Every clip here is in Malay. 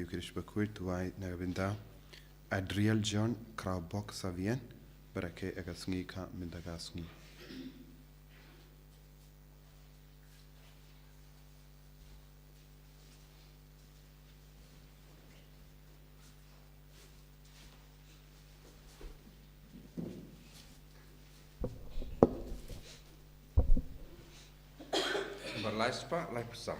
Eucharist Bakhuid tuai nagabinda Adriel John Kraubok Savien berake agasngi ka mindagasngi. Berlaispa laipsa.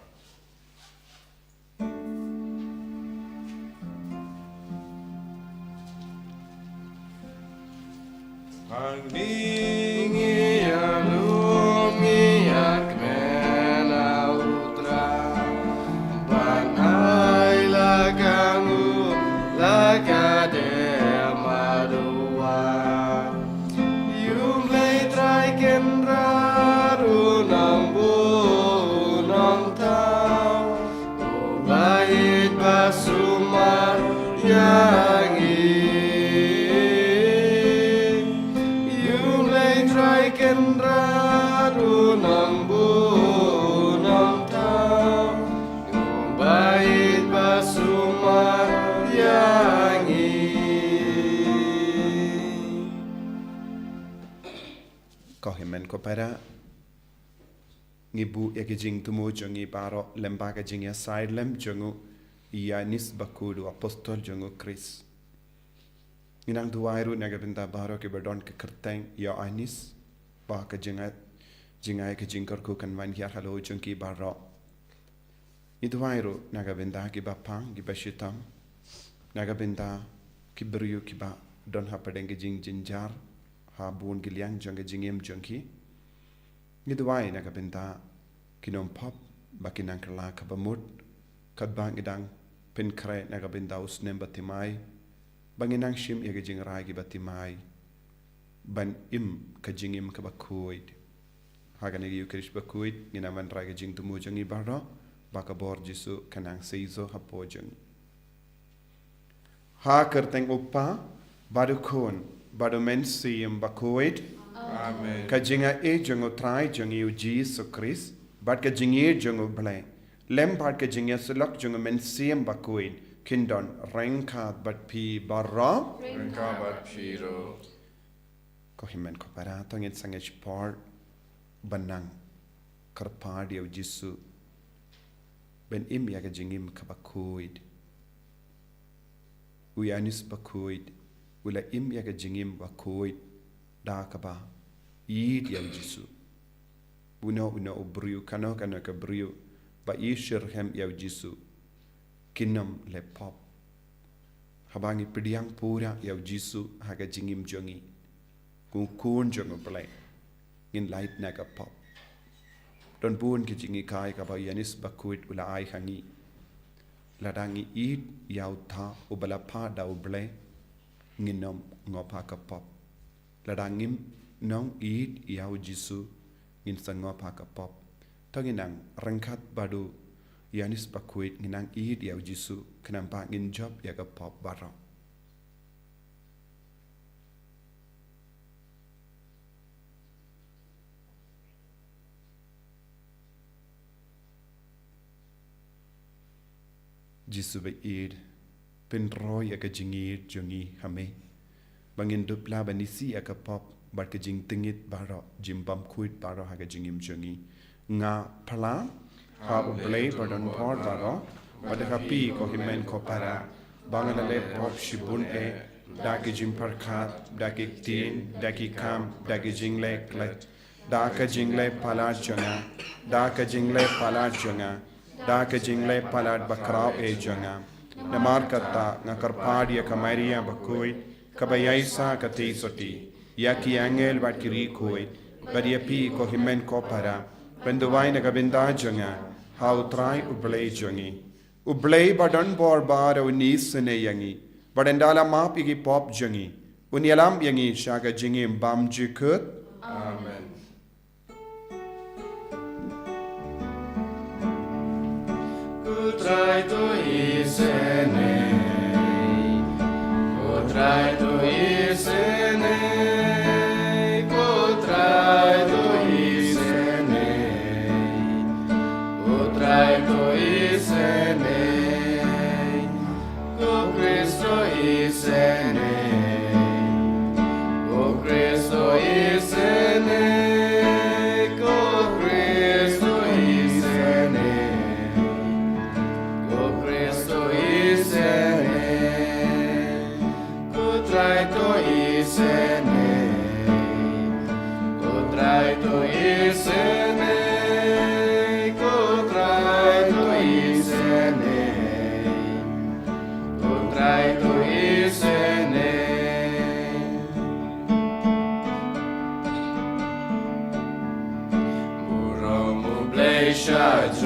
Ang dingi alumi akmena utra banai lagangu lagade madua yung lay try kenraru nambu nang tao ubait basumar yang kenraru nang bunang tao yung bait basumar yangi. Kohimen kopera ngibu yakijing tumu jongi baro lembaga jingya side lem jongu Ïoannis Bakhuid Apostol jongu Khristmas. Inang tuwairu nagabinda baro ke berdon ke kerteng Ïoannis ba ke jingai ke jingkar ku kan man hiar halo jongki baro.Ituwairu nagabinda ki bapang ki bashitam nagabinda ki beriu ki ba don hapadeng ke jing jinjar ha bun giliang jong ke jingem jongki. Ituwai nagabinda kinom pop ba kinang kerla kabamut kadbang idang pinkre nagabinda usnem batimai banginang shim ya gajing ragi batimai ban im kajingim ka Bakhuid haga nagi Eucharist Bakhuid ginaman ragi jing tumu jangi barro baka bor jisu kanang seizo hapojang ha kerteng uppa badu kon badu men siyem Bakhuid Amen. Kajinga e jango trai jangi u Jesu Christ bad kajingi jango blai lem bad kajinga sulak jango men siyem Bakhuid Kindon rengkat bat pi barra Rengka bat piro kohimen kopara tongit sangej por banang karpad yaw jisu ben im yaga jingim ka Bakhuid Ïoannis Bakhuid ula im yaga jingim Bakhuid da ka ba yid yaw jisu uno ubriu kano ka briu ba ishirhem yaw jisu kinam le pop habangi pidiang pura yaw jisu haga jingim jongi kun jongo play in light naga pop don bun ki jingi kai ka ba Ïoannis Bakhuid ula ai hangi ladangi id yaw tha ubala pa da uble nginom ngopa ka pop ladangim nong id yaw jisu ngin sangopa ka pop tanginang rangkat badu Ïoannis Bakhuid nginang id yaw jisu kenampa ngin job yaga pop barro. Jisu be id pen roy yaga jingir jongi hame bangin dupla banisi yaga pop bar ke jing tingit barro jimbam khuid barro haga jingim jongi nga pala ha ublay pardon por baro wadaka pi ko himen ko para bangale pop shibun daki jimpar khat daki tin daki kam daki jingle klet daka jingle pala jonga daka jingle pala jonga daka jingle pala bakrao jonga namar kata ngakarpad ya kamaria Bakhuid kabayaisa kati soti yaki angel bakiri koi badia pi ko himen ko para Benduwai nagabinda jonga how try ublay jongi ublay badan bor bar unis ne yangi badendala map igi pop jongi unyalam yangi shaga jingi bam jikut Amen. Try to isene try to isene try to isene try to isene trai tu isene, ku trai tu isene, ku trai tu isene. Burom ublei shadron,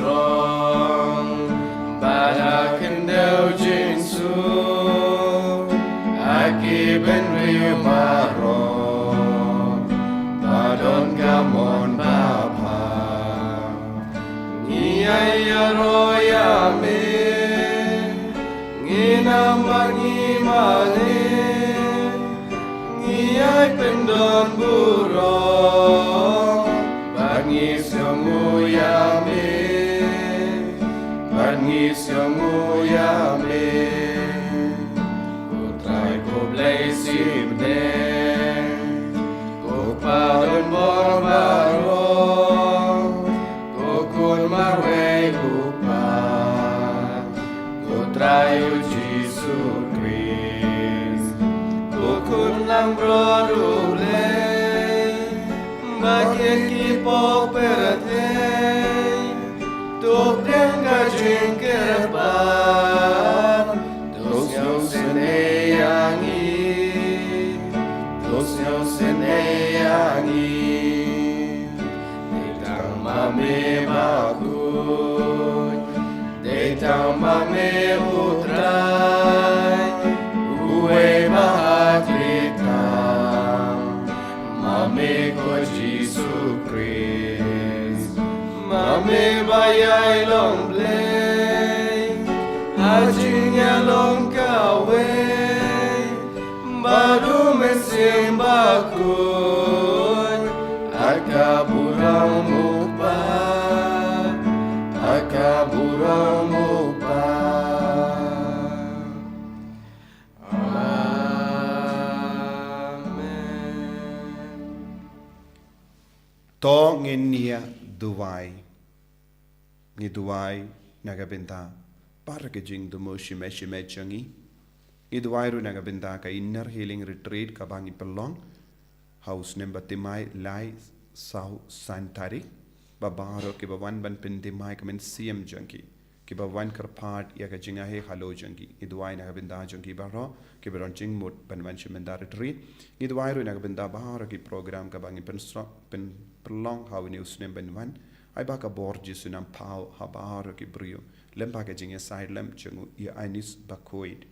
badakin deu jinsu, aki ben rimaro, badon gamon bapa, ngiyaya royame, nginamangi male, ngiyay pendon burom, bangis yung uyame, bangis yung uyame. Kutray ko blazibne, kupadon borbaro, kukun marway kupa, kutray o Jesu Christ, kukun lang brodule, bakit kipoperatay, Thohdieng gajing kerban, Thohdieng seneyangi, Thohdieng seneyangi. Detang mame Bakhuid, detang mame utray, uwe bahaklitang, mame ko Jesu Christ, mame bayay long blay, hajing long kawe, baru mesim Bakhuid, akaburang mupa, akaburang mupa. To nginia duwai, ngi duwai nagabenta para ke jing dumo shime changi, ngi duwai ru nagabenta ka inner healing retreat ka bangi pelong, house number timai lai sau santari, babaro ke bawan ban pendimai kamen CM jangi, ke bawan karpat ya ka jinga he halo jangi, ngi duwai nagabenta jangi baro, ke baron jing mut ban ban shimenda retreat, ngi duwai ru nagabenta baro ke program ka bangi pen pelong hau ni usnem ben wan ai ba ka borji sunam pau habar ki brio lem ba ka jinge side lem chungu Ïoannis Bakhuid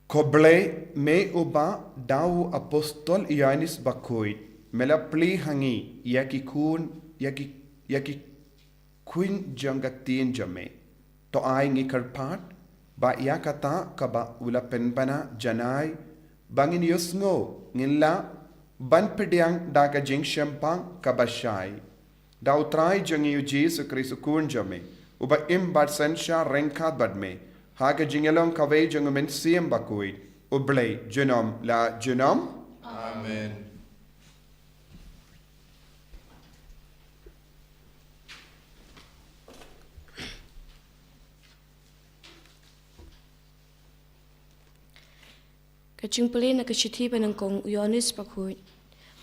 koble me uba dau Apostol Ïoannis Bakhuid mela pli hangi yaki kuin jangatin jame to ai ngi karpat ba yakata ka ba ula penpana janai bangin yusngo ngilla ban pediang daga jing shampang kabashai da utrai jangi yu Jesu Christ kun jame uba im bad sensha renkat badme haga jingelong kawei jangumen siem Bakhuid ublei genom la genom Amen. Kachingpuli na kachiti panangkong Ïoannis Bakhuid.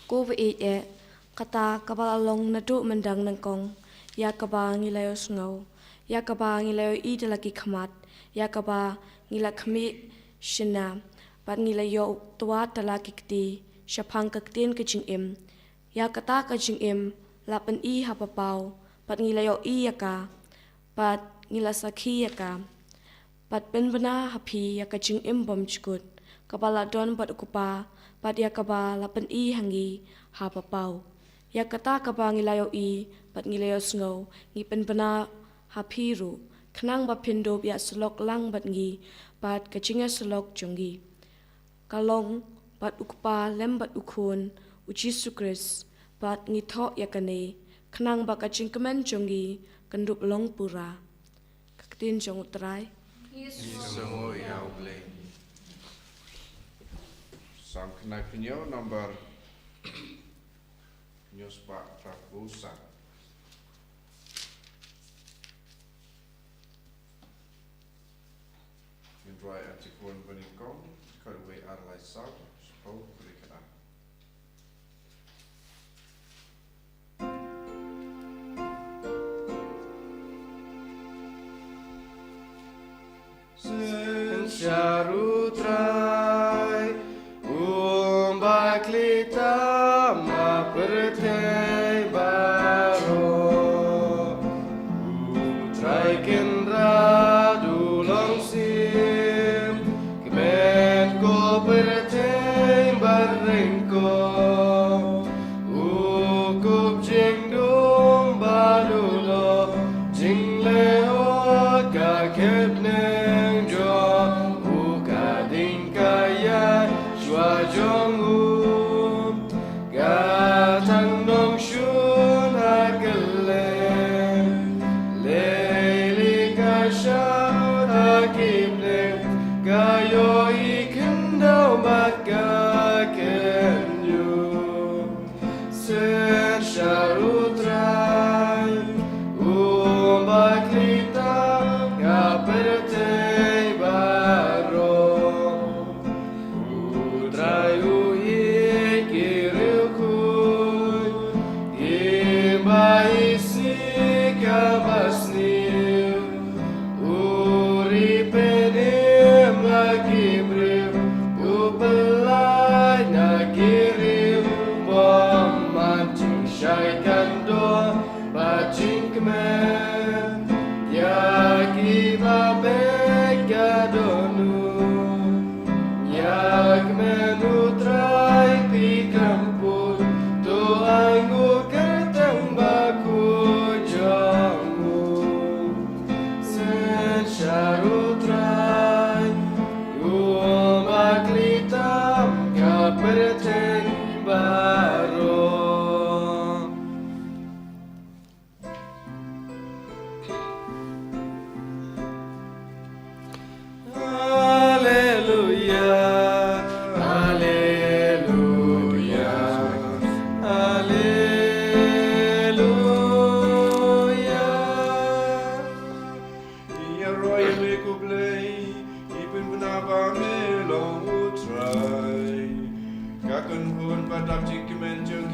Ko ba e kata kabal along na do mandang nangkong ya kaba ngilayo sngaw ya kaba ngilayo idalaki khamat ya kaba ngila khami shina pat ngilayo tuwa talaki kti shapang kaktin kaching im ya kata kaching im lapan I hapapaw pat ngilayo I yaka pat ngila sakhi yaka pat benbana hapi ya kaching im bom chukut kabala don pat ukupa pat ya kaba lapan I hangi hapapaw ya kata kaba ngilayo I pat ngilayo sngaw ngi penbana hapiru khnang ba pindo ya slok lang bat ngi pat kachinga slok chungi kalong pat ukupa lembat ukun Jesu Christ pat ngi tho yakane khnang ba kaching kemen chungi kandup long pura kaktin jong utrai Isungo yauble. Sang knakinyo number Nyospa Trapusa. Indrai atikon benikong kalwe arlai sau spoke kulikana. baklita ma pertei baro Utrai kendra dulong sim Kemen ko pertei barengko Ukup jing dung badulo Jing leo ka kep neng jo Uka ding kaya Shua jong um Ga tang nong shun hakale Leili ka shau hakim leng Ga yo ikin dao mat ga ken yu Sen sharutrai baklita ga pertei baro Utrai ui kirukui Imbai si kabasni Uri penim lagi brim Upelai nakirim Bom mancing syaikan doa Bacing kemen Yaki babek gadonu Yak menutrai pikampun Tu anggu kertang baku jamu Sen syarutrai Umaklitam kaperteng baro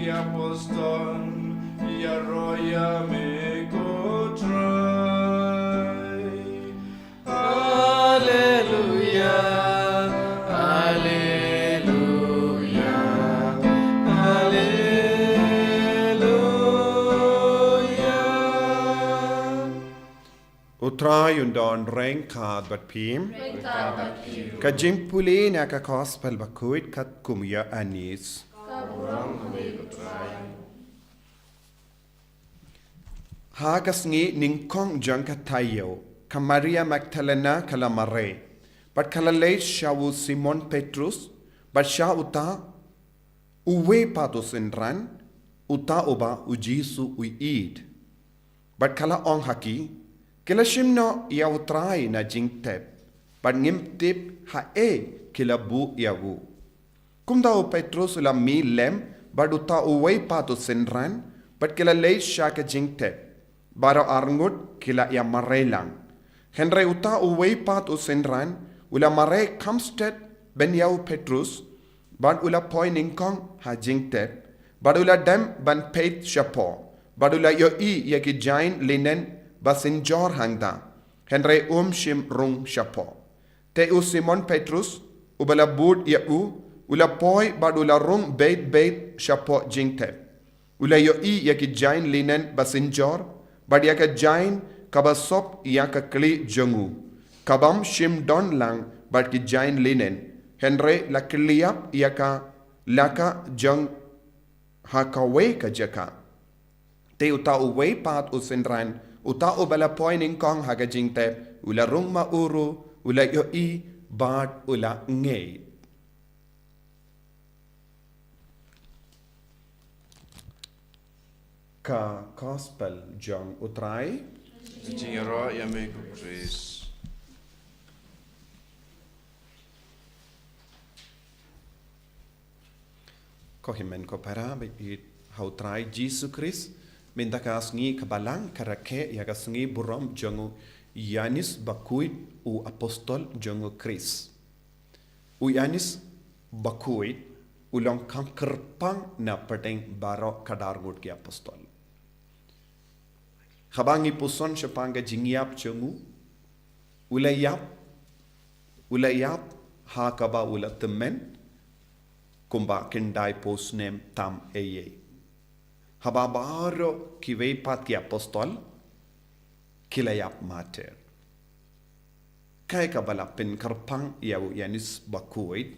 Apostol, ya roya me kotrai. Hallelujah, Hallelujah, Hallelujah. Utrai undon reng kad bat pim. Ka jimpuli na ka gospel Bakhuid kat kum Ïoannis. Hagas ngi ning kong jang ka Taïew, ka Maria Magdalena kala Mare, bat kala leit shawu Simon Petrus, bat sha uta uwe patos enran, uta oba ujisu uid. Bat kala ong haki, kila shimno ya utrai na jingtep, bat ngimtip ha kila bu yawu. Kumda o Petrus ula mi lem, bat uta uwe patos enran, bat kila leit sha ka jingtep. Baro arngut kila ia marelang. Henry uta uwei pat usenran, ula mare kamstet ben yau Petrus, ban ula poi ningkong ha jingtep, ban ula dem ban peit shapo, ban ula yo yaki jain linen basin jor hangda. Henry shim rung shapo. Te u Simon Petrus, ubala bud ula poi ban ula rung beit shapo jingtep. Ula yo yaki jain linen basin jor, But yaka jain kaba sop yaka kli jongu. Kabam shim don lang but ki jain linen. Henry la kliap yaka laka jong hakawe ka jaka. Te uta uwe pat usenran. Uta ubala poining kong haga jingtep. Ula rung ma uru. Ula yo bad ula ngay. Ka gospel jong utrai Jingara ya me praise. ko himen ko para bit hautrai Jesus Christ minta ka sngi kabalang karake ya ka sngi Burom jongu Ïoannis Bakhuid u Apostol jongu Christ u Ïoannis Bakhuid ulong kang kerpang na perteng baro kadargut ki Apostol Habangi puson syapanga jingiap jongu ulayap ha kaba ula temen kumba kendai postnem tam eye. Hababaro kiwe pat ki apostol kilayap mater. Kaya kabala penkarpang yaw Ïoannis Bakhuid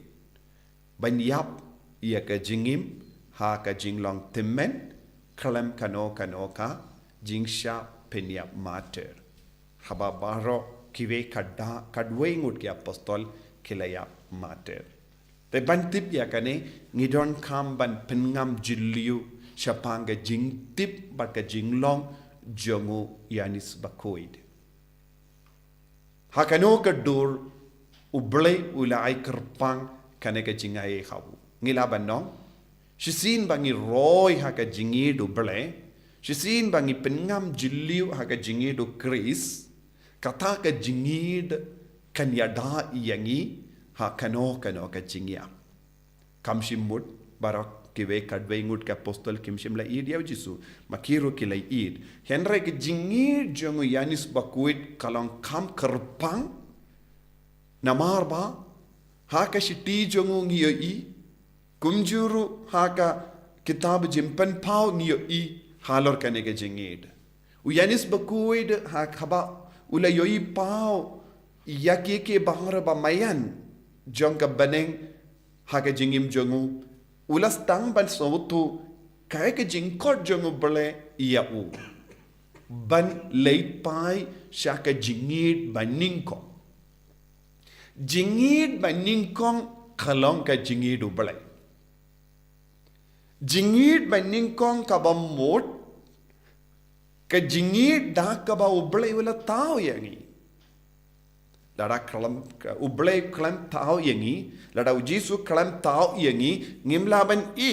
banyap ia ka jingim ha ka jinglong timmen kalem kano ka jingsha penyap mater. Hababaro kiwe kadwe ngut ki apostol kilayap mater. Te bantip ya kane ngidon kam ban pengam jiliu syapanga jing tip baka jinglong jongu Ïoannis Bakhuid. Hakano ka dur ublay ulay kerpang kane ka jingaye hawu. Ngilaban no? Shisin bangi roy haka jingi do blay. Shisin bangi pengam jiliu haka jingi do Kris. Kata ka jingid kanyada iyangi hakano ka jingya. Kamshimut barak kiwe kadwe ngut ka apostol kimshim la id yaw jisu makiro kilay id henry ke jingir jongu Ïoannis Bakhuid kalong kam kerpang namar ba haka shiti jongu ngiyo i kumjuru haka kitab jimpan pau ngiyo i halor kane ke jingid Ïoannis Bakhuid hakaba ula yoi pau yaki ke bangra ba mayan jong ka baneng haka jingim jongu ulas tang ban sotu kaya ke jingkot jongu bele iya u ban leit pai syaka jingid baningkong jingid baningkong kalong ka jingid u bele jingid baningkong ka bamot ka jingid da ka ba u bele wala tao yangi lada kalam ublay kalam tao yangi lada ujisu kalam tao yangi ngimlaban i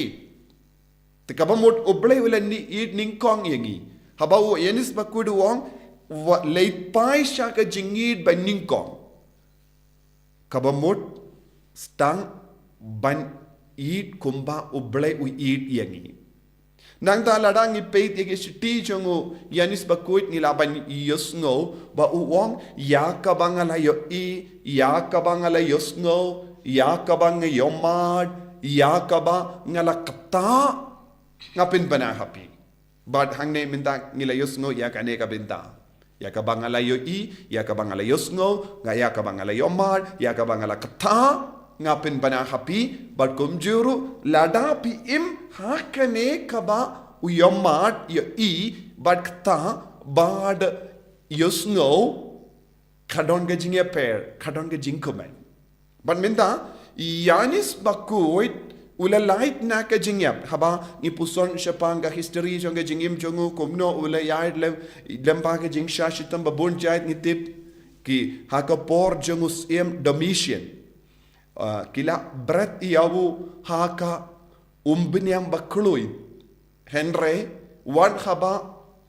tikabamot ublay wala ni i ningkong yangi habau Ïoannis Bakhuid wong leipai syaka jingid ban ningkong kabamot stang ban i kumba ublay u i yangi nang ta ladang ipeit ege siti jongo Ïoannis Bakhuid nilaban yosngo ba uwong ya kabangala yo i ya kabangala yosngo ya kabang yomad ya kaba ngala kata ngapin bana happy bad hangne minta ngila yosngo ya kane ka binta ya kabangala yo i ya kabangala yosngo ga ya kabangala yomad ya kabangala kata ngapin bana happy but kumjuru lada pi im hakane kaba uyomad yo i but kata bad yosngo kadon ga jingya per kadon ga jingkomen but minta Ïoannis Bakhuid ula light na ka jingyap haba ni puson syapang ga history jong ga jingim jongu komno ula yaid lempa ga jingsha shitam babun jait ngitip ki hakapor jongus em Domitian kila berat iawu haka umbinyam baklui Henry wan haba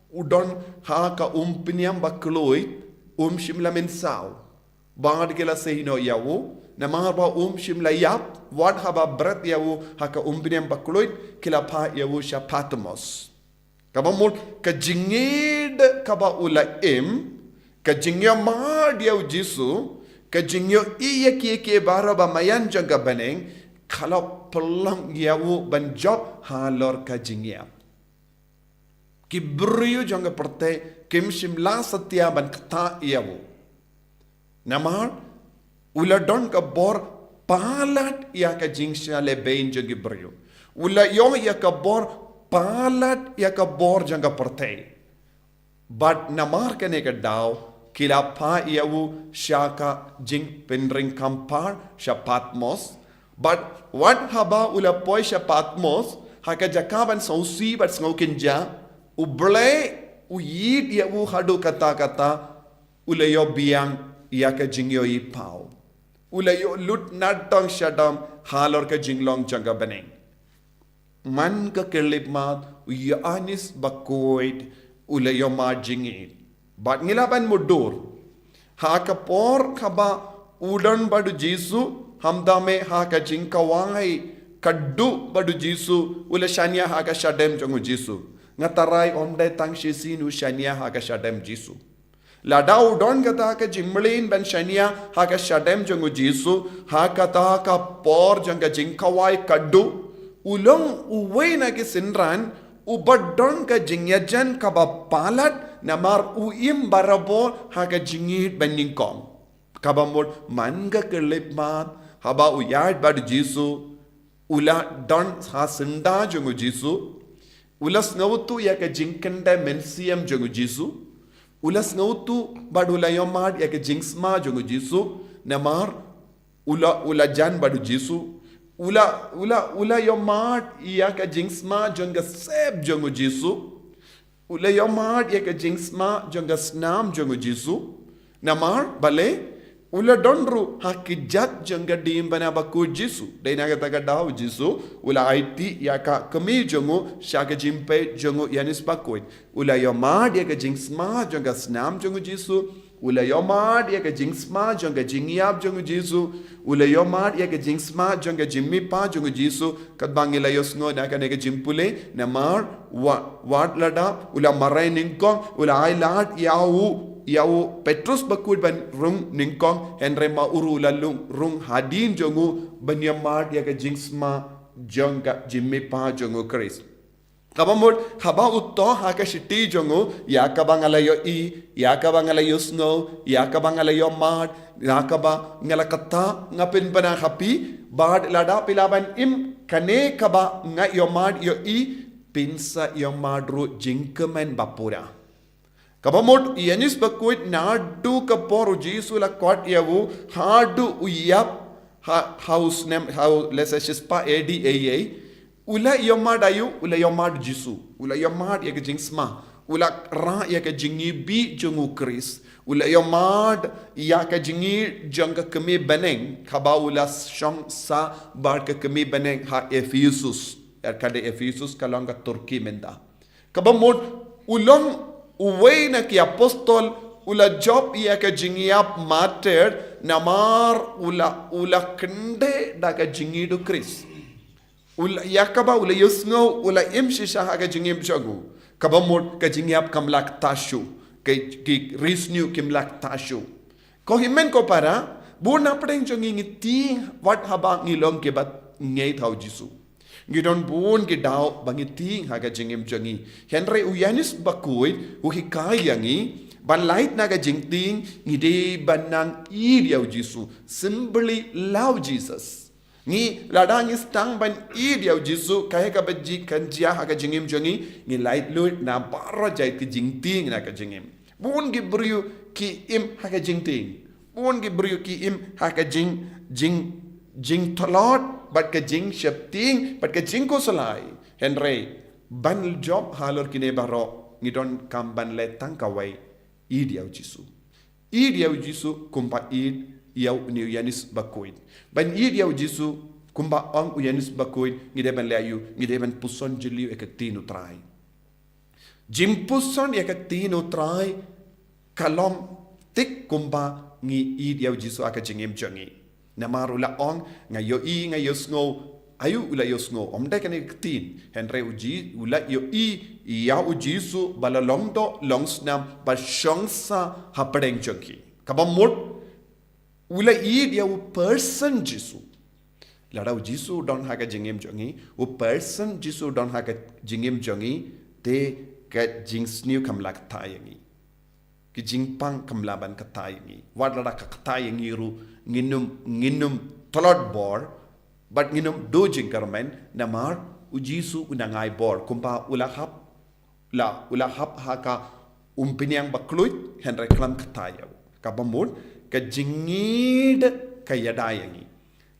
udon haka umbinyam baklui shimla mensau bangad kila sehino iawu namar ba shimla yap wan haba berat iawu haka umbinyam baklui kila pa iawu Patmos kabamul kajingid kaba ula ka jingyo ma diaw jisu ka jingyo iya ke bara ba mayan jaga baneng kalau pelang yawu ban job halor ka jingya ki briyu janga perte kim shimla satya ban kata yawu namar ula don ka bor palat ya ka jingsha le bain jagi briyu ula yo ya ka bor palat ya ka bor janga perte but namar kane ka daw kila pa iawu syaka jing penring kampar sya Patmos but what haba ula poi sya Patmos haka jakaban sausi bat ngau kinja uble uyid iawu hadu kata-kata ula yo biang ia ka jingyo i pau ula yo lut natong syadam halor ka jinglong janga beneng man ka kelip mat Ïoannis Bakhuid ula yo ma jingit but ngilaban mudur haka por kaba udan badu jisu hamdame haka jingkawai kaddu badu jisu ula shania haka shadem jongu jisu ngatarai omdai tang shisin u shania haka shadem jisu Ladau don kata ka jimlin ben shania ha ka shadem jongu jisu ha kata ka por janga jingkawai kaddu ulong uwena ke sinran ubadon ka jingyajan ka ba palat namar uim barabo ha ka jingit ben ningkong kabamod manga kelipmat haba uyad bad jisu ula don ha sinda jongu jisu ulas ngautu ya ka jingkenda mensiam jongu jisu ulas ngautu badu layomad ya ke jingsma jongu jisu namar ula jan badu jisu ula yomad ya ke jingsma jonga seb jongu jisu ula yomad ya ke jingsma jonga snam jongu jisu namar bale ula donru hakijat jonga dimbana baku jisu dainaga taga daw jisu ula aiti ya ka kami jongu shaka jimpe jongu Ïoannis Bakhuid ula yomad ya ke jingsma jonga snam jongu jisu ula yomad ya ke jingsma jonga jingiab jongu jisu ula yomad ya ke jingsma jonga jimmi pa jongu jisu kadbangila yosngo na ka nega jimpule namar wat lada ula marai ningkong ula ailat yawu Petrus Bakhuid ban rung ningkong henre ma uru lalung rung hadin jongu banyamad ya ke jingsma jonga jimmi pa jongu Christ kabamod haba utto ha ka shiti jongu ya ka bangalayo ya ka bangalayo snow ya ka bangalayo mad ya ka ba ngalakata ngapin bana happy bad lada pilaban im kane kaba nga yomad yo pinsa yomad ru jingkemen bapura kabamod Ïoannis Bakhuid nadu kapor jisu la kwat yawu hadu uyap house name how let's say spa ada ula yomad ayu ula yomad jisu ula yomad ya ke jingsma ula ra ya ke jingi bi jongu Chris ula yomad ya ke jingi jonga kemi beneng khaba ula shong sa bar ke kemi beneng ha Ephesus ya kade Ephesus kalonga Turki menda kabamod ulong uway na ki Apostol ula job ya ke jingi ap mater namar ula kende da ke jingi do Chris ula yakaba ula yusngo ula imshisha ha ka jingim jagu kabamod ka jingyap kamlak tashu ki risnu kimlak tashu ko himen ko para buna pring jongi ngiti wat haba ngilong ke bat ngei thau jisu ngidon bun ki daw bangiti ha ka jingim jangi henry Ïoannis Bakhuid u hikayangi ban light na ka jingting ngide banang idiaw jisu simply love Jesus ni ladang istang ban idiaw jisu kaya ka baji kanjia ha ka jingim jongi ni light lut na baro jai ki jingting na ka jingim bun gi briu ki im ha ka jingting bun gi briu ki im ha ka jing tolot bat ka jing shapting bat ka jing ko salai henry ban job halor kine baro ni don kam ban le tangkawai idiaw jisu kumpa yaw ni Ïoannis Bakhuid ban yaw jisu kumba ang Ïoannis Bakhuid ngide ban layu ngide ban puson jiliu ekatino trai jim puson ekatino trai kalom tik kumba ngi yaw jisu aka jingim jangi namarula ong ngayo sngo ayu ula yosngo omda kan ektin henry uji ula yaw jisu balalongdo longsnam ba shongsa hapdeng jangi kabamot ula dia person jisu ladau jisu don ha ka jingim jongi person jisu don ha ka jingim jongi te ka jingsniu kamlak tayangi ki jingpang kamlaban ka tayangi wadada ka tayangi ru nginum tolot bor but nginum do jingkarmen namar ujisu unangai bor kumpa ula hap ha ka umpinyang bakluit henry klam ka tayaw kabamud ka jingid ka yadayangi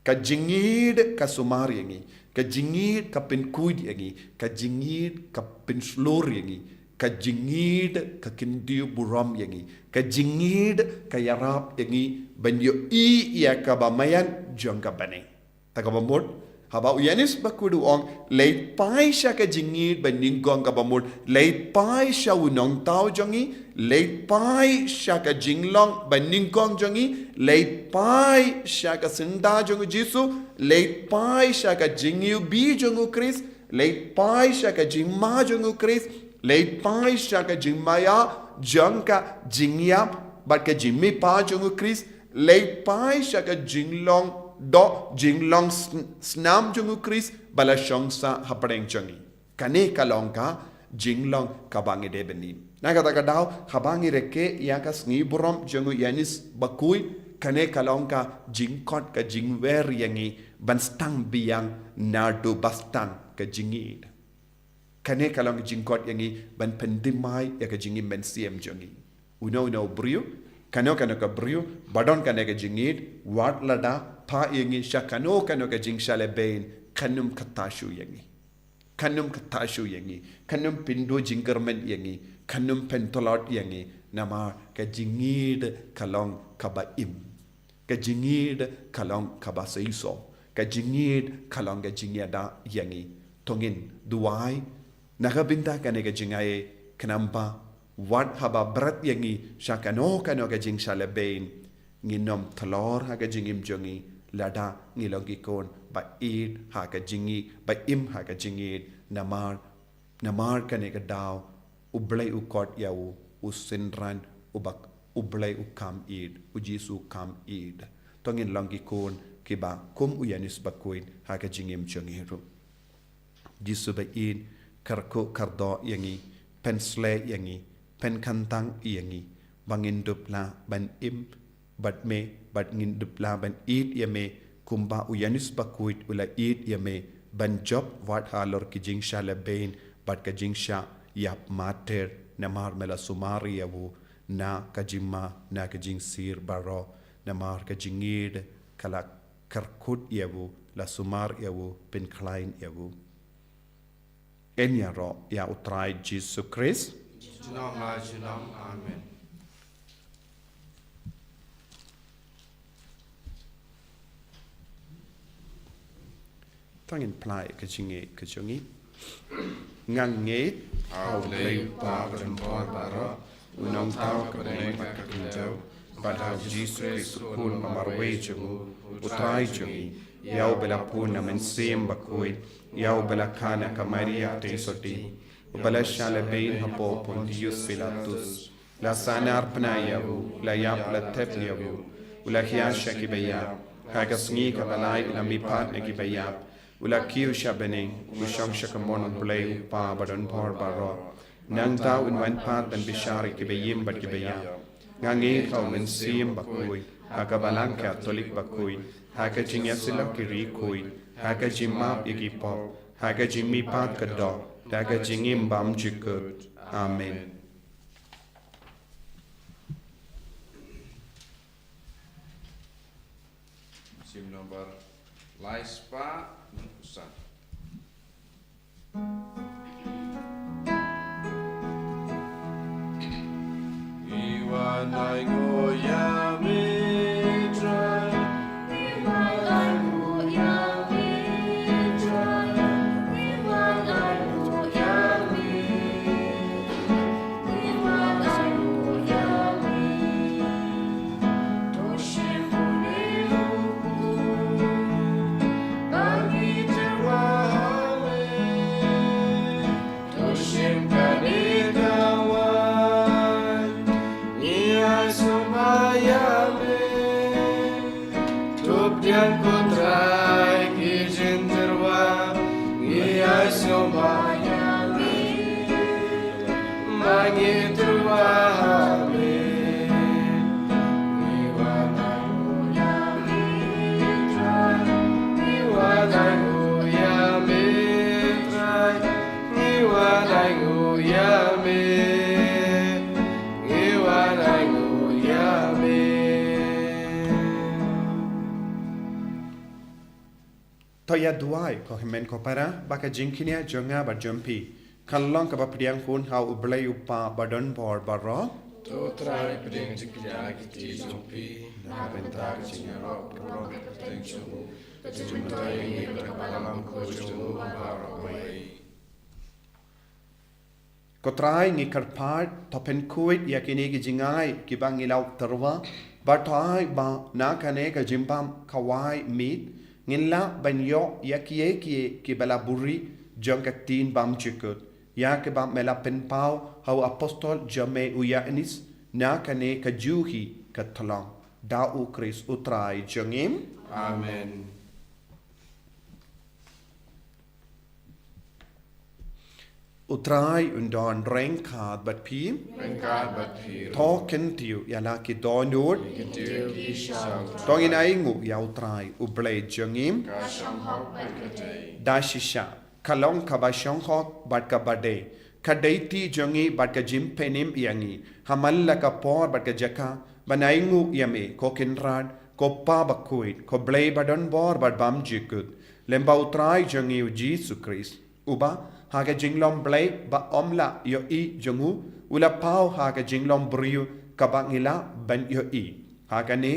ka jingid ka sumariyangi ka jingid ka pinkuid yangi ka jingid ka pinslor yangi ka jingid ka kindiu burom yangi ka jingid ka yarap yangi banyo ya ka bamayan jongka bane takabamod haba Ïoannis Bakhuid ong leit pai sha ka jingid baning gong ka bamod leit pai sha unong tao jongi leit pai sha ka jinglong baning gong jongi leit pai sha ka sinda jongu jisu leit pai sha ka jingiu bi jongu Chris leit pai sha ka jingma jongu Chris leit pai shaka jing maya jangka jingyap bat ka jing mi pa jungu Chris leit pai shaka jinglong do jinglong snam jungu Chris bala shongsa hapareng changi kane kalongka jinglong kabangi de benim nakata kadau kabangi reke yaka Sngi Burom jungu Ïoannis Bakhuid kane kalongka jingkot ka jingwer yangi ban stang biang nardo bastang ka jingid kane kalong jingkot yangi ban pendimai ya ka jingim ben siem jangi uno brio kano ka brio badon kane ka jingid wat lada pa yangi shakano ka jingshale bein kanum katashu yangi kanum pindo jinggermen yangi kanum pentolot yangi nama ka jingid kalong kabaim ka jingid kalong kabasaiso ka jingid kalong ka jingyada yangi tongin duai nakabinta kane ka jingaye kenampa wat haba berat yangi shakano ka jingshale bein nginom talor ha ka jingim jongi lada ngilongi kon ba id ha ka jingi ba im ha ka jingid namar kane ka daw ublay ukot yaw usinran ubak ublay ukam id ujisu kam id tongin longi kon kiba kum Ïoannis Bakhuid ha ka jingim jongi ru jisu ba id karko kardo yangi pensle yangi pen kantang yangi bangin dupla ban im bat me bat ngin dupla ban id yame kumba Ïoannis Bakhuid ula id yame ban job wat halor ki jingsha le bain bat ka jingsha yap mater namar mela sumari yawu na kajima na kajingsir baro namar kajingid kala karkut yawu la sumar yawu pen klein yawu enyaro ya utrai Jesus Christ Junam la junam. Amen. Tangin plai kachungi ngange Au lei pa berempor baro. unong tau kabay makakintau padahal Jesus Christ kun mamarway jungu utrai jungi yau bela pun na mensim Bakhuid yau bela kana ka Maria tesoti ubala shale bain hapo Pontius Pilatus la sanar pnayavu la yap la tepnyavu ula hiasha kibaya haga Sngi ka balai la mipat na kibaya ula kiu shabening ushong shakamon play pa badon por baro nang tau in wan pat dan bishari kibayim bat kibaya ngangi kau mensim Bakhuid haga balang Katolik Bakhuid haga jingyasila kiri kuid haga jimap igipo haga jimmi pat kado haga jingim bam jikut amen. Sim nomor Laispa Nusan. Iwanai goyami try. Iwanai goyami try. Iwanai goyami. Iwanai goyami. Toshimuleu. Bagi terwahale. Toshim kanidawan. Sumayame Thohdieng kotrai kijenterwa Ia sumayame Mangiterwa Toya duai ko himen ko para baka jingkinia jonga ba jumpi kallong ka ba priang kun hau ublay upa badon por baro Tu trai peding jikya kiti jumpi. Na benta kachingaro kabro kateng chungu. Kachimtai ni berkabalam ko chungu barawai. ko trai ngi karpart topen kuit yakini ki jingai ki bang ilau terwa batai ba na kane ka jimpam kawai meet ngilla ban yo yakie ki bala buri jongka tin bam chikut ya ke ba mela pen pau hau apostol jame u Ïoannis na kane ka juhi ka thalong da u Chris utrai jangim Amen. utrai undon reng khad bat phim When God but here, token tiu ya la ki donut can do yourself. tong in ai ngu ya utrai u blade jangim God shall help like a day. da shisha kalong ka ba shong hok bat ka bade kadaiti jangi bat ka jim penim yangi hamalla ka por bat ka jaka banai ngu yame ko kinrad ko pa Bakhuid ko blay badon bor bat bam jikut lemba utrai jangi u Jesus Christ uba haga jinglom blay ba omla yo I jangu ula pau haga jinglom briu kabangila ban yo I haga ne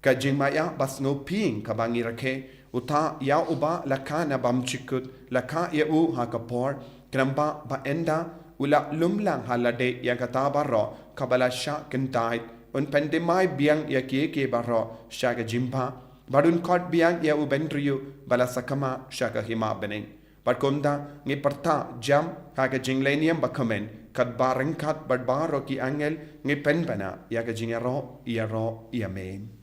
ka jingmaya bas ngo ping kabangira ke uta ya uba laka na bam chikut laka ya u haga por kramba ba enda ula lumlang halade ya kata baro kabala sha kentait un pendemai biang ya ke baro shaga jimba barun kot biang ya u bendriu bala sakama shaga hima beneng Barkomda ngi parta jam haga jinglenium bakamen kat bareng kat barbaro ki angel ngi penbana ya ga jingero iamen.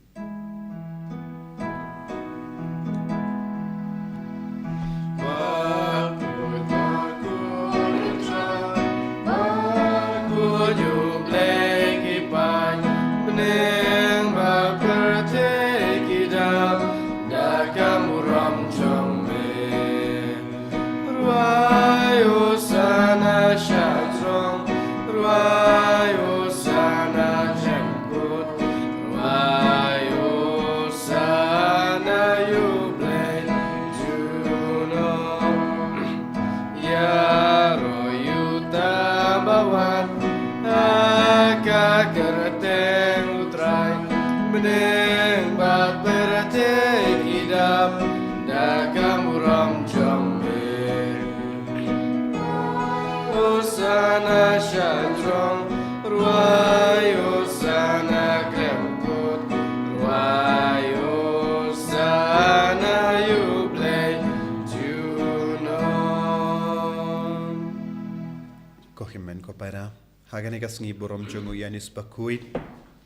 Hagane ka Sngi Burom jungu Ïoannis Bakhuid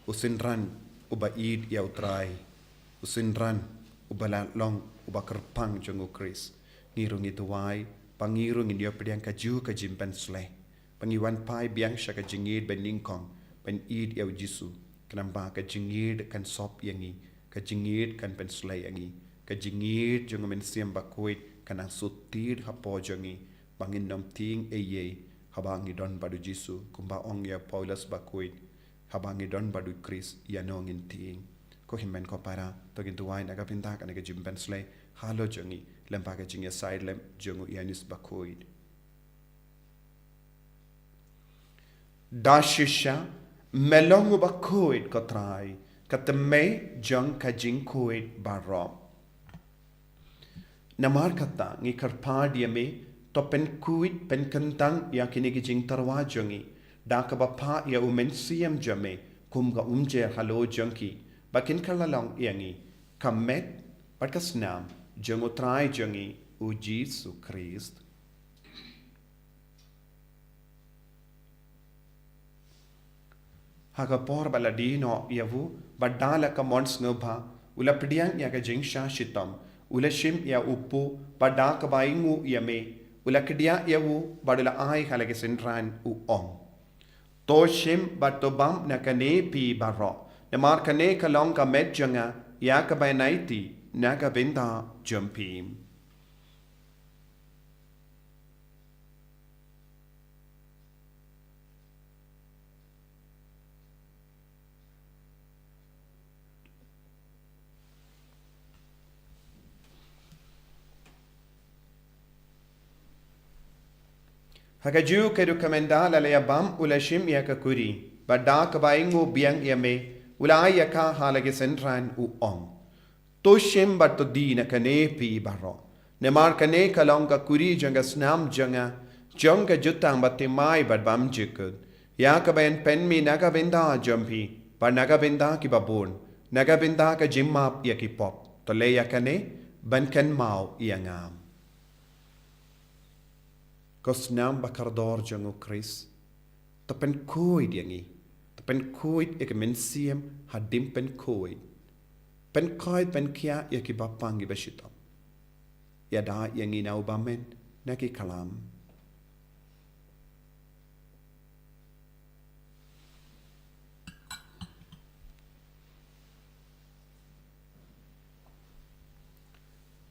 usinran uba id ya utrai usinran ubala long uba kerpang jungu Chris ngirung itu wai pangirung india pediang kaju ka jimpen sle pangiwan pai biang shaka jingid ben ningkong ben id ya jisu kenamba ka jingid kan sop yangi ka jingid kan pen sle yangi ka jingid jungu men siam Bakhuid kanang sutir hapo jangi bangin nom ting eye habangi don badu Jisu kumba ong ya Paulus Bakhuid habangi don badu Chris ya nongin ting ko himen ko para to gintu wai naga pinta kan ga jimben slay halo jongi lempa ga jingya side lem jongu Ïoannis Bakhuid dashisha melongu Bakhuid ko trai katme jong ka jing Khuid barom namar kata ngi karpad yame to pen kuit pen kentang yang kini gijing tarwa jongi da ka bapa ya umen siam jame kum ga umje halo jonki bakin kalalong yangi kamet patkasnam jongo trai jongi u Jesus Christ haga por baladino yavu badala ka mons nobha ula pediang ya ga jingsha shitam ula shim ya upu pada ka baingu yame ula kedia yawu badula ai halage sentran u ong to shim batobam nakane pi baro namar kane kalong ka met janga ya ka bay naiti naga benda jumpim Hagaju kedu kamendala le bam ulashim ya kakuri bada kabaingu biang yame ulai yaka halage sentran u ong to shim batto dina kane pi baro nemar kane kalong ka kuri janga snam janga jonga jutang batte mai bad bam jikud ya kabain pen mi naga benda jumpi par naga benda ki babon naga benda ka jimmap ya ki pop to le yakane ban kan mau yangam ก็สนามบักรดอร์จังอุคริสแต่เป็นคุยอย่างนี้แต่เป็นคุยเอกเมนเซียมหัดดิมเป็นคุยเป็นคอยเป็นเคียอยากกิบปังกิบชิตอบอย่าได้อย่างนี้นะอุบาเมนนักกิคลาม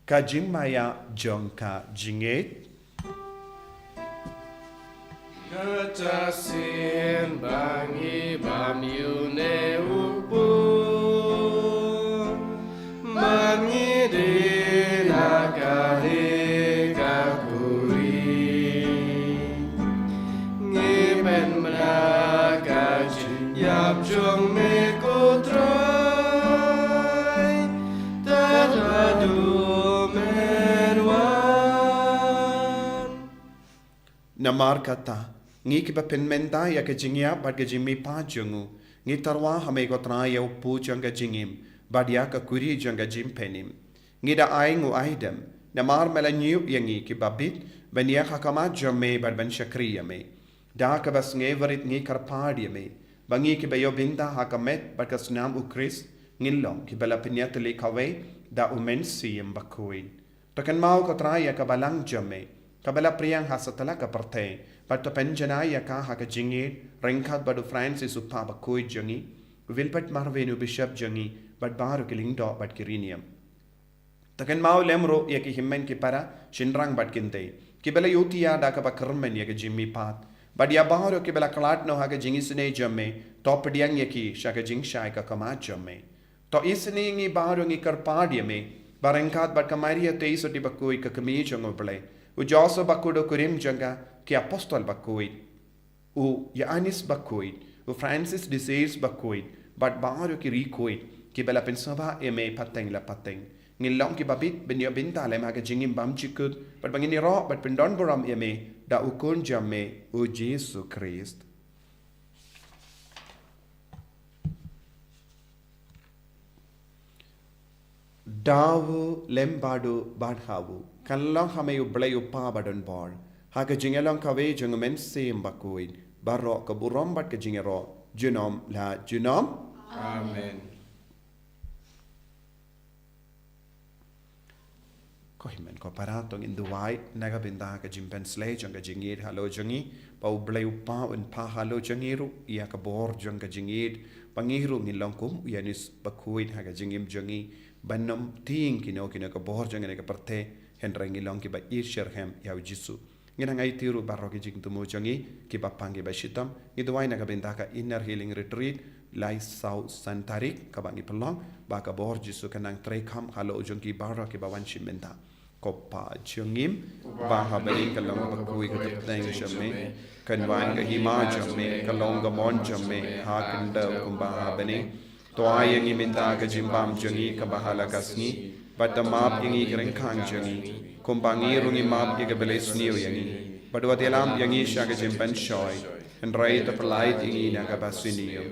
กาจิมมายาจงกาจิงเอต Ketasin bangi bamiu ne upu Mangi di nakari kakuri Ngipen menaka yap jong me kutrai Tadadu menwan Namar kata ngi kiba pen menta ya ke jingya bad ke jimi pa jungu ngi tarwa hame ko tra ya pu janga jingim bad ya ka kuri janga jim penim ngi da ai ngu aidem namar mela nyu yangi kiba bit ben ya hakama jamme bad ben shakriya me da ka bas nge varit ngi karpadi me bangi kiba yo binda hakamet bad ka snam u kris ngilom kiba la pinyat le kawe da umen siem Bakhuid takan mau ko tra ya ka balang jamme kabala priyang hasatala ka parte but penjana ya ka ha ka jingi ringkhat badu Francis uppa Bakhuid jangi wilpet marvenu bishop jangi but baru kiling do but kirinium takan mau lemro ya ki himmen ki para shinrang but kinte kibala yutia da ka bakrmen ya ka jimmi pat but ya baru kibala klat no ha ka jingi sne jamme top diang ya ki shaka jing shai ka kama jamme to isni ngi baru ngi karpadi me barengkat but kamaria teisoti Bakhuid ka kami jangoble u Joseph Bakhuid kurim janga ki Apostol Bakhuid u Ïoannis Bakhuid u Francis de Sales Bakhuid but baru ki Bakhuid ki bela pensaba eme pateng la pateng ngilong ki babit ben yo binta le ma ka jingim bam chikut but bangini ro but pendon Burom eme da ukun jamme u Jesus Christ dawu lembadu badhawu kanlang hamayu blayu pa badon bol haga jingelong kawe jungmen sim Bakhuid barro ka Burom bat ka jingero junom la junom Amen ko himen ko paratong in duwai naga binda ka jimpen slay jang ka jingir halo jangi pau blayu pa un pa halo jangiru ia ka bor jang ka jingir pangiru ngilong kum Ïoannis Bakhuid haga jingim jangi banom ting kino ka bor jang ne ka parte henrang ilong ki ba Isherhem ya jisu ngina ngai tiru barro ki jing tumu jangi ki ba pangi ba shitam ngi duwai na ka binda ka inner healing retreat lai sau santarik ka bangi pelong ba ka bor jisu kanang trekam halo jong ki barro ki ba wan shimenta kopa jongim ba ha bering kalong Bakhuid ka teng jamme kanwan ka hima jamme kalong ka mon jamme ha kanda kumba ha bene to ayangi minta ka jimbam jangi ka bahala kasni batamap yangi kering khang jangi kumbangi rungi map yaga beles niu yangi badwa telam yangi shaga jimpan shoy and right the polite yangi naga basiniu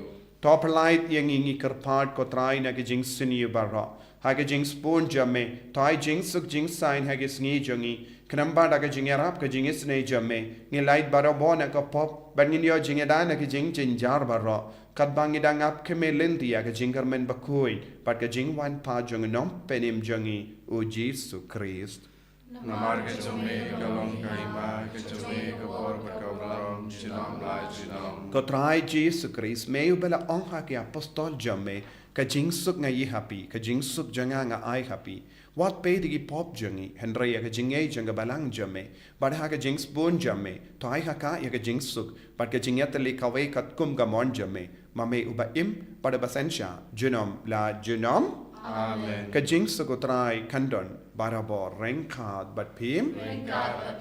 top polite yangi ngi karpat ko trai naga jing siniu barra haga jing spoon jamme tai jing suk jing sign haga sngi jangi knamba daga jing arab ka jing isne jamme ngi light barra bona ka pop bangin yo jing da naga jing jar barra kat bangi dang ap keme lendi aga jingar men Bakhuid pat ka jing wan pa jong nom penim jangi o Jesus Christ Namar ke jome kalong kai ma ke jome ke bor ka Burom jinam la jinam ko trai Jesus Christ meu bela on ha ki Apostol jamme ka jing suk ngai happy ka jing suk janga nga ai happy what pay digi pop jangi henry ka jing ei janga balang jamme bad ha ka jing spoon jamme to ai ha ka ya ka jing suk bad ka jing yatli ka we kat kum ga mon jamme mame uba im pada basensha junom la junom Amen ka jing suk trai kandon barabo renkad bat pim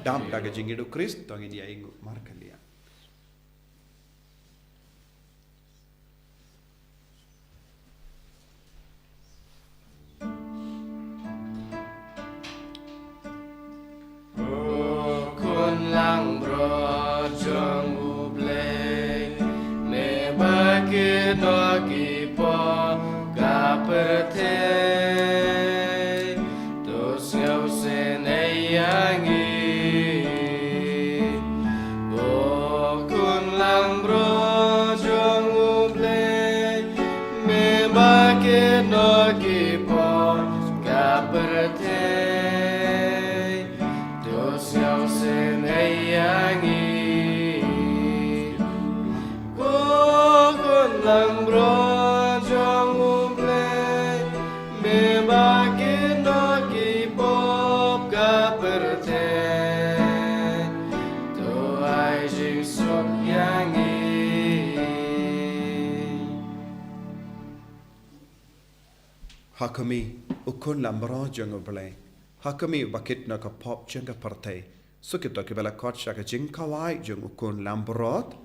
dam daga jing idu Christ to ngi ai markalia lang bro jong uble me bakit do ki po ka pete to sngau se nei yangi Hakami ukun lambro jungo bele. Hakami bakit na ka pop junga parte. Sukito ke bela kot shaka jing kawai jung ukun lambrot.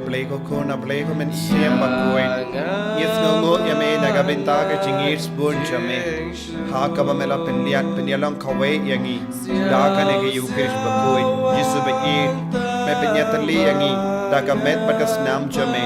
Blego kona blego men siam Bakhuid. Yes ngongo yame nagabinta ke jingir spoon jame. Hakaba mela penliat penyalong kawe yangi. Daka nege yukirish Bakhuid. Yesu beir. Me penyatali yangi. Daka met bagas nam jame.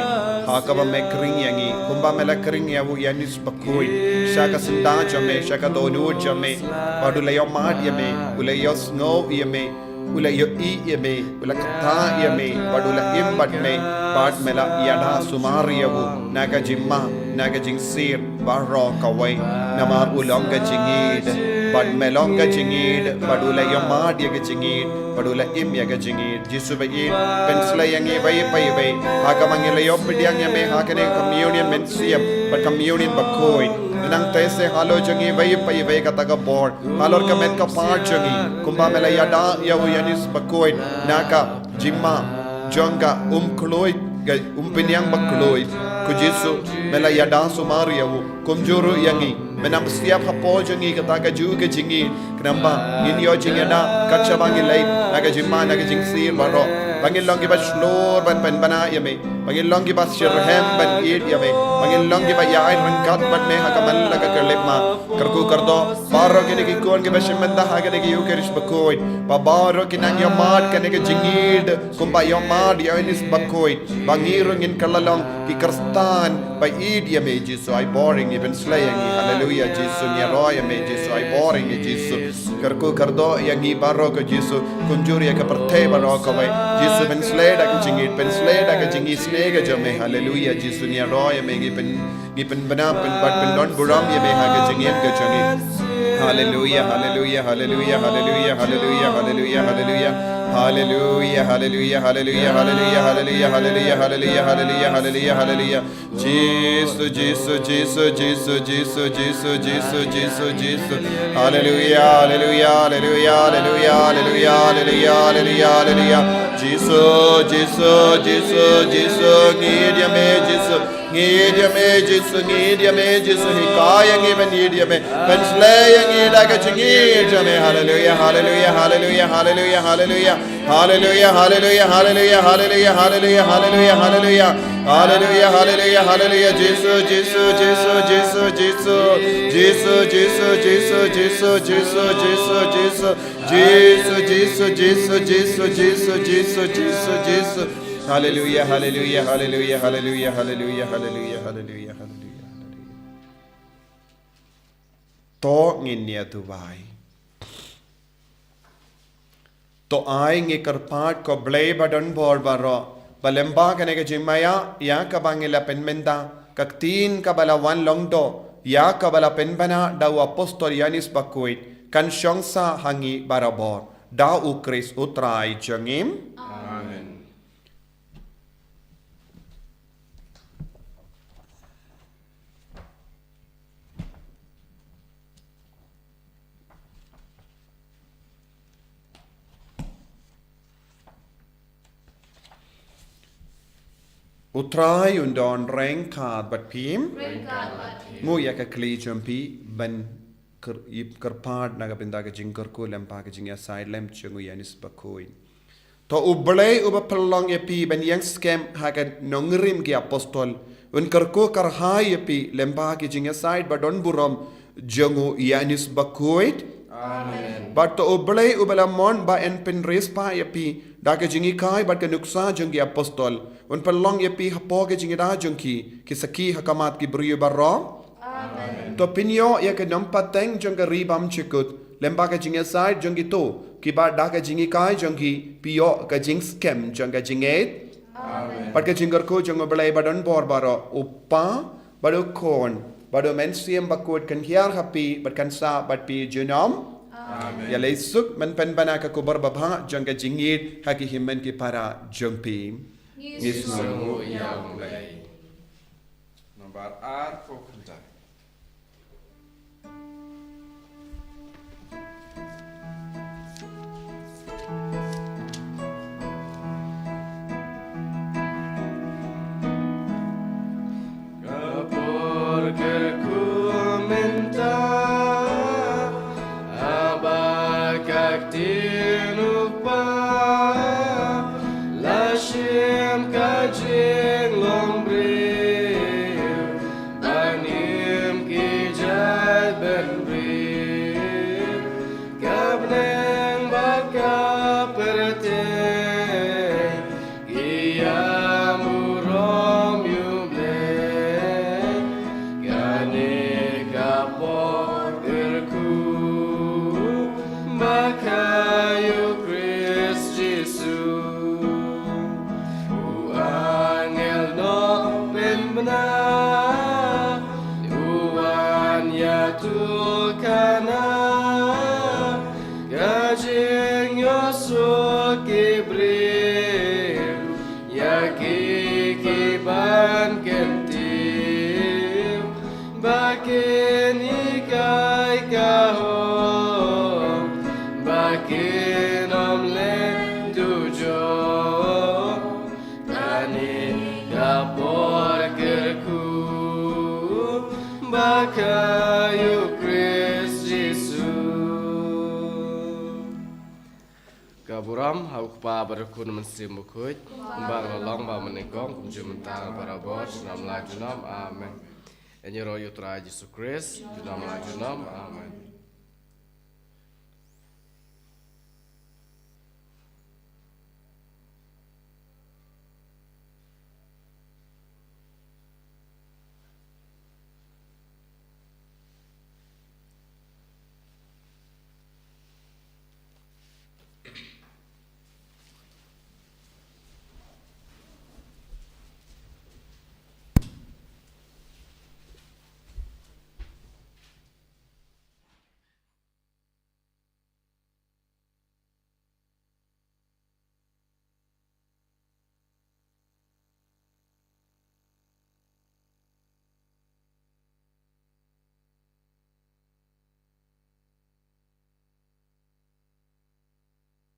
Hakaba me kering yangi. Kumba mela kering yawu Ïoannis Bakhuid. Shaka senda jame. Shaka donu jame. Badu layo mad yame. Ulayo snow yame. Ula yo yame, ula kata yame, badula imbad me, bad mela yada sumariyavu, naga jimma, naga jingsir, barro kawai, namar ulonga jingid, bad melonga jingid, badula yomad yaga jingid, badula im yaga jingid, jisubayin, pensla yangi vai pai, hakamangila yopidiang yame, hakane communion mensiam, but communion Bakhuid. Nang tese halo jangi vai pai kataga board halor kamet ka par jangi kumba mela yada yawu Ïoannis Bakhuid naka jimma jonga kloid pinyang Bakhuid kujisu mela yada sumari yawu kumjuru yangi menam siap hapo jangi kataga juga jingi kenamba inyo jingada kacha bangi lai naga jimma naga jingsir baro bangin longi bas slor ban bana yame bangin longi bas shirhem ban id yame bangin longi ba yai rangkat ban me hakamal laga kerlepma karku kardo baro kene ki kon ke bas menda hagane ki Ïoannis Bakhuid ba baro kinang yomad kene ke jingid kumba yomad Ïoannis Bakhuid bangiro ngin kalalong ki kristan ba id yame Jesu ai boring even slaying hallelujah Jesu nyaro yame Jesu ai boring Jesu karku kardo yangi baro ko Jesu kunjuri ka parte baro ko vai Jesu ben sleda ka jingi snega jame hallelujah Jesu ni roya me gipen bana pen but pen don burom ye me ha ka jingi ka jangi Hallelujah, hallelujah, hallelujah, hallelujah, hallelujah, hallelujah, hallelujah. Hallelujah, hallelujah, hallelujah, hallelujah, hallelujah, hallelujah, hallelujah, hallelujah, hallelujah, hallelujah. Jesus, Jesus, Jesus, Jesus, Jesus, Jesus, Jesus, Jesus, Jesus. Hallelujah, hallelujah, hallelujah, hallelujah, hallelujah, hallelujah, hallelujah, hallelujah. Jesus, Jesus, Jesus, Jesus, need you, me, Jesus. Need you, me, Jesus, need you, me, Jesus. Hikaya, even need you, me. Penslay, need like a need you, me. Hallelujah, hallelujah, hallelujah, hallelujah, hallelujah. Hallelujah, hallelujah, hallelujah, hallelujah, hallelujah, hallelujah, hallelujah. Hallelujah, hallelujah, hallelujah. Jesus, Jesus, Jesus, Jesus, Jesus. Jesus, Jesus, Jesus, Jesus, Jesus, Jesus, Jesus. Jesus, Jesus, Jesus, Jesus, Jesus, Jesus, Jesus. Hallelujah, hallelujah, hallelujah, hallelujah, hallelujah, hallelujah, hallelujah, hallelujah. To nginya tuwai. To ai ngi karpat ko blay badon bor baro. Balemba kane ke jimaya ya kabangila penmenda kaktin kabala wan longdo ya kabala penbana daw apostol Ïoannis Bakhuid kan shongsa hangi barabor da ukris utrai jangim. Amen. Utrai undon reng kad bat pim ngu ya ka kli jampi ban karpad naga pinda ka jingkar ko lempa ka jingya side lem chungu Ïoannis Bakhuid to ublay uba pelong epi ban yang scam haga nongrim ki apostol un karko karhai epi lempa ki jingya side badon burom jungu Ïoannis Bakhuid. Amen. But to ublay ubala mon ba en pen respa epi da ka jingi kai bat ka nuksa jungi apostol un pelong epi hapo ka jingi da jungki ki saki hakamat ki briyu barro. Amen. To pinyo ya ka nampa teng junga ribam chikut lemba ka jingi side jungi to ki ba da ka jingi kai jungi piyo ka jing scam junga jinget. Amen. But ka jingar ko junga balay badon bor baro upa bado kon bado mensiam bakut kan hiar happy but kan sa but pi junam. Amen. Ya leisuk men pen bana ka kubar babha jangga jingit haki himmen ki para jangpi ngis Semua yang mulai. Nomor 8 Pokemon. Kapor kerku minta abakak tinupa lashim kajing lombril banim kijat benbril kabneng baka perteng iya murom yumleng gane kapor kerku Bakhayu Christ Jesus Angel no penbena Uwan yatul kana Gajing yosuk kibril Yaki kiban kentil Bakin ikai kahon Bakin omlen tujo Kani kapor kerku Bakhayu Christ Jesus Burom hau pa berkun mensim Bakhuid kumbang lolong ba menegong kumjum mentang para bos nam lajunam amen. Enyi roh yutra Yesus Kristus, junam lajunam amen.